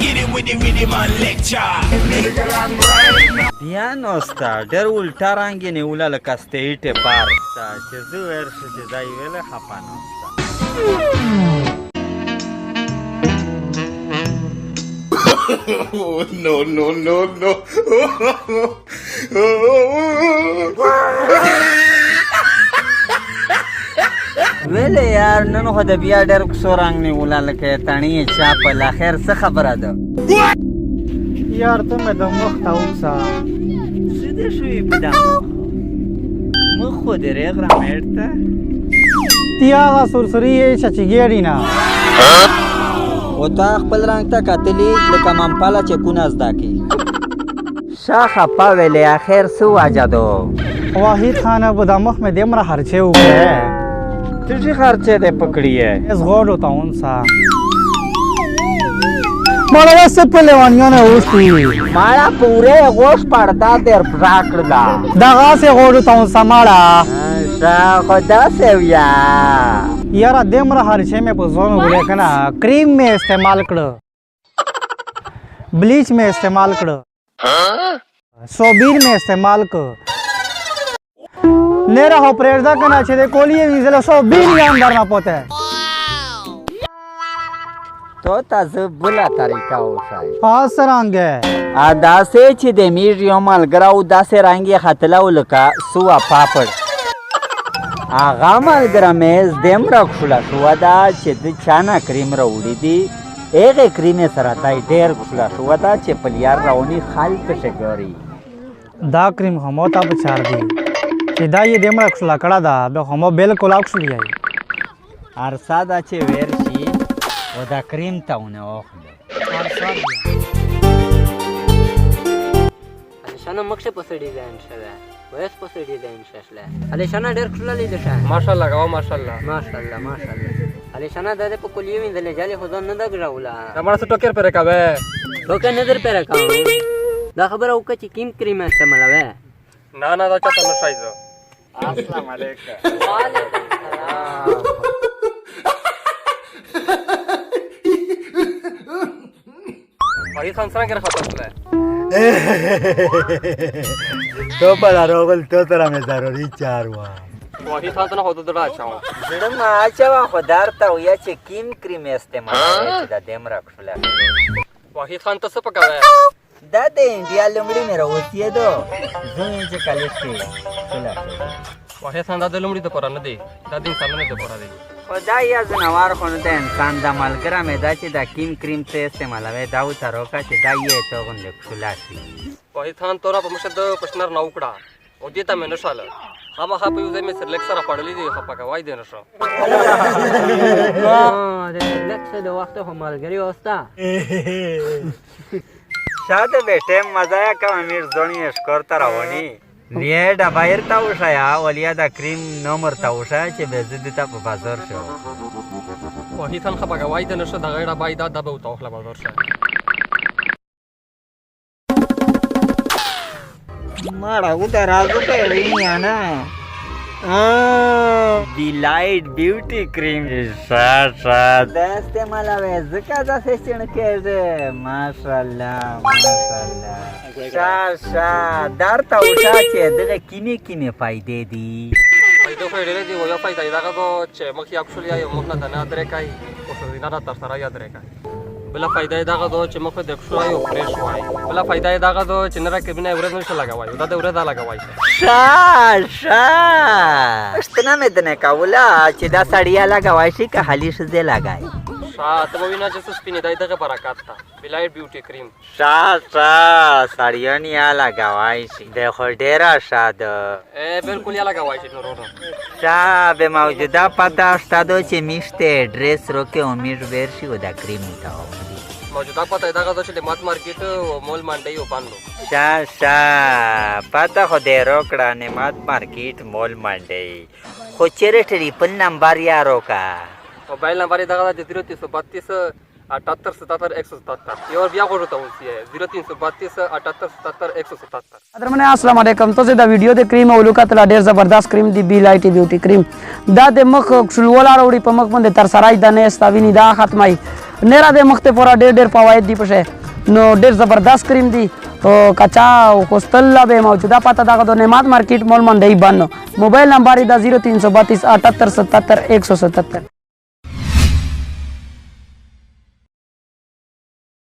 get it with the rhythm and lecture. بیا نو ستا ډېر الټا رانګې نیوله لکه سټیټې پارک ستا چې زه ورشه چې دا یې ویله خفه نه Oh, no, no, no, no. ویلې یار نن خو د بیا ډېر کوڅو رنګ نیوله لکه تڼۍ یې چاپل اخر څه خبره ده یار ته مې د مخ ته اوسه څه دې شوي په دا مخ خو دې ریغ رامیټ ته تی هغه سرسري یې چې ګېډي نه او تا خپل رنګ ته کتلي لکه ممپله چې کونه زده کړي ښه خفه ویلې اخر څه وجه ده واحد خانه به د مخ مې دومره خرچې وکړې ته چې خرچې دې پکړي یې اس غوړو ته اونسه مالا سے پہلے وانیاں اوستی مالا پورے غوش پڑتا دیر پراکڑا دغا سے غوړو ته اونسه مالا شا خدا سے ویا یاره دومره خرچې مې په ځان وکړې که نه کریم مې استعمال کړه بلیچ مې استعمال کړه صوبین مې استعمال کړه نه رہو پریږده که نه چې د کولیې وینځله صوبین یې هم درنه پوته تو تا زه بله طریقه وښایي څه رنګ دی داسې چې د میږ یو ملګری و داسې رنګ یې ختلی و لکه سوه پاپړ هغه ملګری مې دومره کوښله شوه ده چې د چا نه کریم راوړي دي هغې کریم یې سره دی ډېر کوښله شوه ده چې پلیار راونی خال پسې ګوري دا کریم همو ته بچار دی چې دا یې دومره کوښله کړه ده بیا همو بالکل اوښلی یی ارسا ده چې ویر شي و دا کریم ته ونه واخلو علیشانه مخشه پسې ډیزاین شوی ویس پسې ډیزاین شوی علیشانه ډېر ښکلی دی شه ماشاءالله کوه ماشاءالله ماشاءالله ماشاءالله علیشانه دا دې په کلیې وینځلې جالې خو ځان نه ده ګرځوله دا مړه څه ټوکر پرې کوې ټوکر نه در پرې کوم دا خبره وکړه چې کوم کریم استعمالوې نه نه دا چاته نه ښایي زه السلام علیکم وحید خان څرنګه راخطا شولی تو په راغل تو سره مې ضروري چار وه وحید خان ته نه خو د زړه اچوم زړه مه اچوه خو درته ویه چې کوم کریم استعمالوې چې دا دومره کوښله وحید خان ته څه پکوې دا د انډیا لومړي مې راوسېدو زه وایم چې کالج کې ښکله وحید خان دا د لومړي دپاره نه دی دا د انسانانو دپاره دی خو دا یا ځناور خو نه د انسان د ملګری مې دا چې دا کیم کریم څه استعمالوې دا ورته راوکړه چې دا یې ته غوندې ښکلا شي وحید خان توره په مشه د پشنر نه وکړه او دې ته مې نه شاله خامخا په یو ځای مې سرلیک سره خوړلي دي خفه کوای دې نه شو د سرلیک څه د وخته خو ملګري وسته شاده بیٹه مزه یا کم امیر زونی اشکار تا روانی لیه ډبایر تا وشایا ولیا دا کریم نمبر تا وشایا چې به زه دې ته په بازار شو وحید خان خفه کوای دې نه شو دغه ډبای دا به ورته واخله بازار شه ماړه وته راځو که وینیا نه ډیلایټ بیوټي کریم ښه ښه دا استعمالوې ځکه داسې چڼکېږې ماشاءالله ماشاءالله ښه ښه درته وښه چې دغه کینې کینې فایدې دي فایده خو یې ډېرې دي یوه فایده یې دغه ده چې مخ یې اکشولیا یو مخ نه دنه درې کوي خو ښځینه نه تر سره یې درې کوي بله فایده یې دغه ده چې مخ د اکشولی او فرېش وایي بله فایده یې دغه ده چې نره کرمینه یې ورځ نه شي لګوای دا د ورځه لګوای شه ښه ښه پوښتنه مې درنه کوله چې دا سړیا لګوای شي که خالي ښځې لګای ښه ته به وینه چې څه سپینې دی دغه برکت ته بلایټ بیوټي کریم ښه ښه سړیان یا لګوای شي دی خو ډېره ښه ده بلکل یې لګوای شي نورو ښه به موجوده پته شته ده چې میشته ایډرس روکې او میش بیر شي و دا کریم ته موجوده پته یې دغه ده چې د مات مارکیټ او مول منډۍ او بند ښه ښه پته خو دې روکړه نعمت مارکیټ مول منډۍ خو چیرې ټلیفون نمبر یا روکه موبایل نمبر یې دغه ده 0332 78 77 177 یو بیا غوړو ته اوسیه 0332 78 77 177 ادرمنه السلام علیکم تاسو دا ویډیو د کریم او لوکات لا ډیر زبردست کریم دی بی لایټ بیوټي کریم دا د مخ شلولا وروړي په مخ باندې تر سرای د نه استاوینی دا ختمای नेरा दे मख्ते पूरा ढेर फवायद दी पशे नो ढेर ज़बरदस्त क्रीम दी कचा कोस्तल्ला बे मौजूदा पता दागा दो नेमात मार्केट मॉल मंडई बनो मोबाइल नंबर इदा 0332 78 77 177